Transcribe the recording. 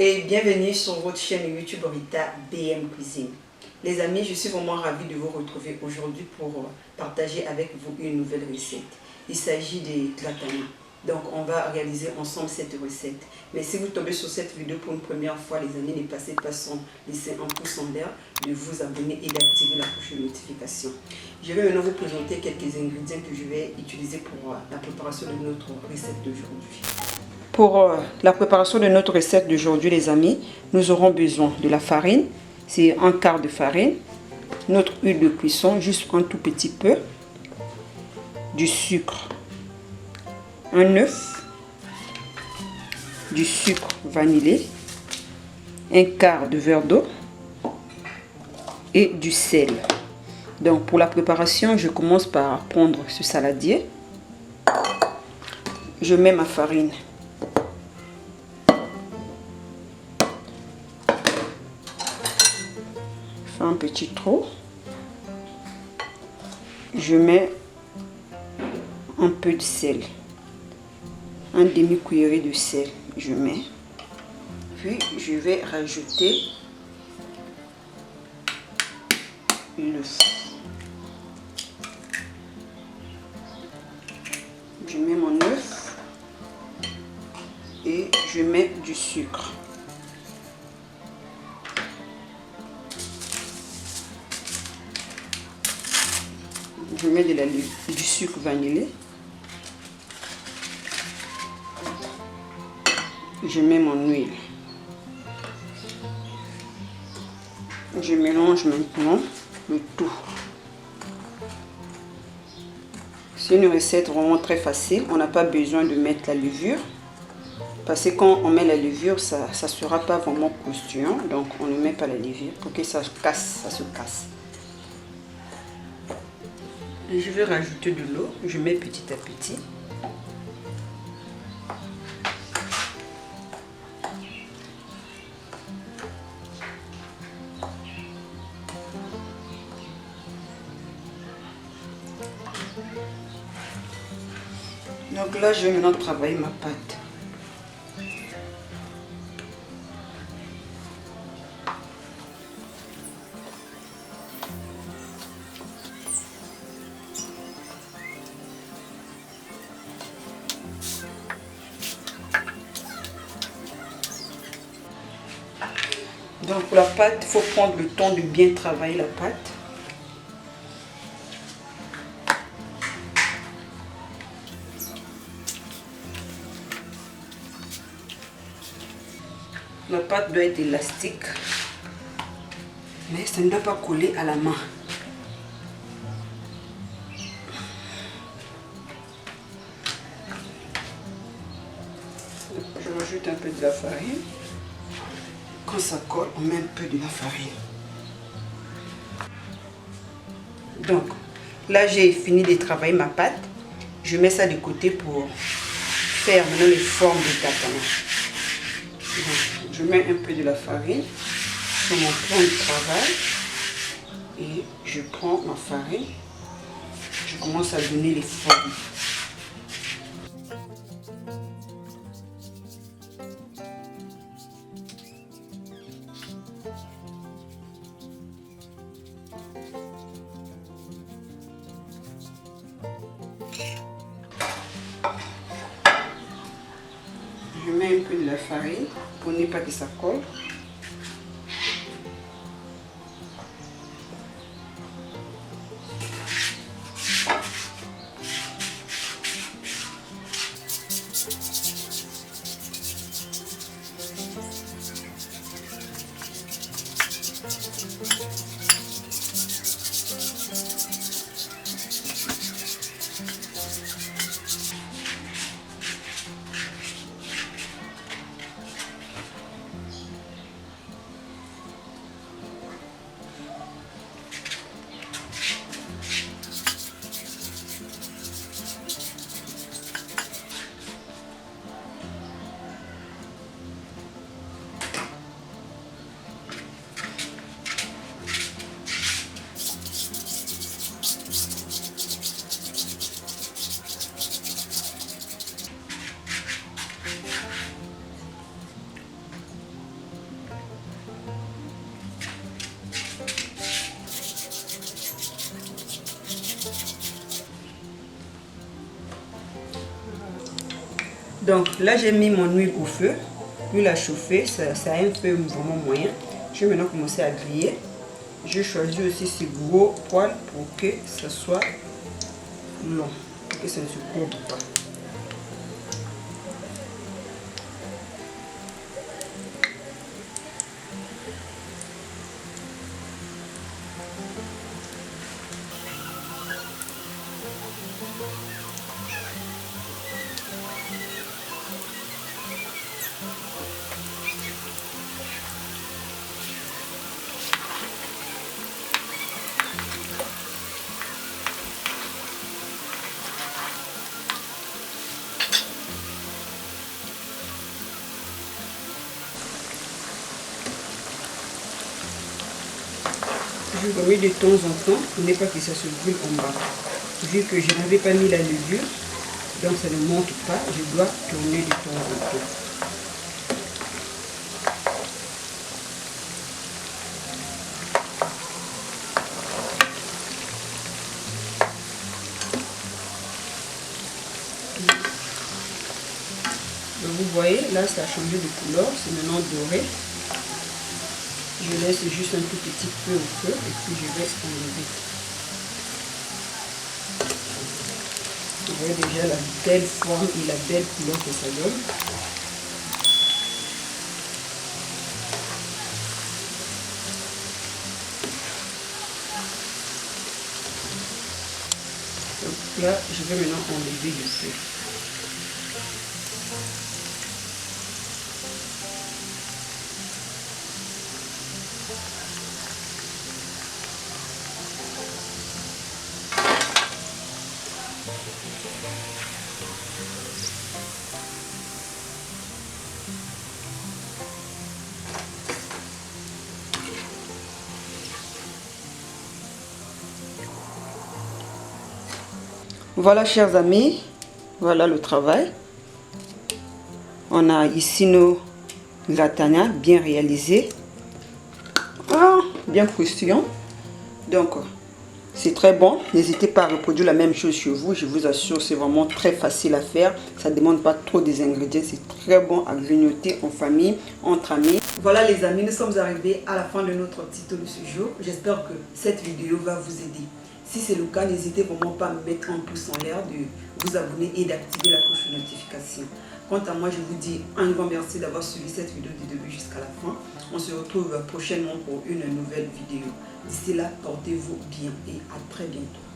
et bienvenue sur votre chaîne YouTube Rita BM Cuisine. Les amis, je suis vraiment ravie de vous retrouver aujourd'hui pour partager avec vous une nouvelle recette. Il s'agit des gratana. Donc on va réaliser ensemble cette recette. Mais si vous tombez sur cette vidéo pour une première fois, les amis, ne passez pas sans laisser un pouce en l'air, de vous abonner et d'activer la cloche de notification. Je vais maintenant vous présenter quelques ingrédients que je vais utiliser pour la préparation de notre recette d'aujourd'hui. Pour la préparation de notre recette d'aujourd'hui, les amis, nous aurons besoin de la farine, c'est un quart de farine, notre huile de cuisson, juste un tout petit peu, du sucre, un œuf, du sucre vanillé, un quart de verre d'eau et du sel. Donc pour la préparation, je commence par prendre ce saladier. Je mets ma farine. Je fais un petit trou. Je mets un peu de sel. Un demi-cuillerée de sel. Je mets. Puis je vais rajouter l'œuf. Je mets mon œuf et je mets du sucre. Je mets du sucre vanillé. Je mets mon huile. Je mélange maintenant le tout. C'est une recette vraiment très facile. On n'a pas besoin de mettre la levure. Parce que quand on met la levure, ça ne sera pas vraiment croustillant. Donc on ne met pas la levure pour que ça se casse. Et je vais rajouter de l'eau. Je mets petit à petit. Donc là, je vais maintenant travailler ma pâte. Donc pour la pâte, il faut prendre le temps de bien travailler la pâte. La pâte doit être élastique, mais ça ne doit pas coller à la main. Je rajoute un peu de la farine. Quand ça colle, on met un peu de la farine. Donc, là j'ai fini de travailler ma pâte. Je mets ça de côté pour faire maintenant les formes de gratana. Je mets un peu de la farine sur mon plan de travail et je prends ma farine. Je commence à donner les formes. Je mets un peu de la farine pour ne pas que ça colle. Donc là, j'ai mis mon huile au feu. L'huile a chauffé, ça a un feu vraiment moyen. Je vais maintenant commencer à griller. Je choisis aussi ce gros poêle pour que ce soit long, pour que ça ne se courbe pas. Je remets de temps en temps pour ne pas que ça se brûle en bas. Vu que je n'avais pas mis la levure, donc ça ne monte pas, je dois tourner de temps en temps. Donc vous voyez, là ça a changé de couleur, c'est maintenant doré. Je laisse juste un tout petit peu au feu et puis je vais enlever. Vous voyez déjà la belle forme et la belle couleur que ça donne. Donc là, je vais maintenant enlever du feu. Voilà, chers amis, voilà le travail. On a ici nos lasagnas bien réalisés, bien croustillants. Donc, c'est très bon. N'hésitez pas à reproduire la même chose chez vous. Je vous assure, c'est vraiment très facile à faire. Ça ne demande pas trop des ingrédients. C'est très bon à grignoter en famille, entre amis. Voilà les amis, nous sommes arrivés à la fin de notre tuto de ce jour. J'espère que cette vidéo va vous aider. Si c'est le cas, n'hésitez vraiment pas à me mettre un pouce en l'air, de vous abonner et d'activer la cloche de notification. Quant à moi, je vous dis un grand merci d'avoir suivi cette vidéo du début jusqu'à la fin. On se retrouve prochainement pour une nouvelle vidéo. D'ici là, portez-vous bien et à très bientôt.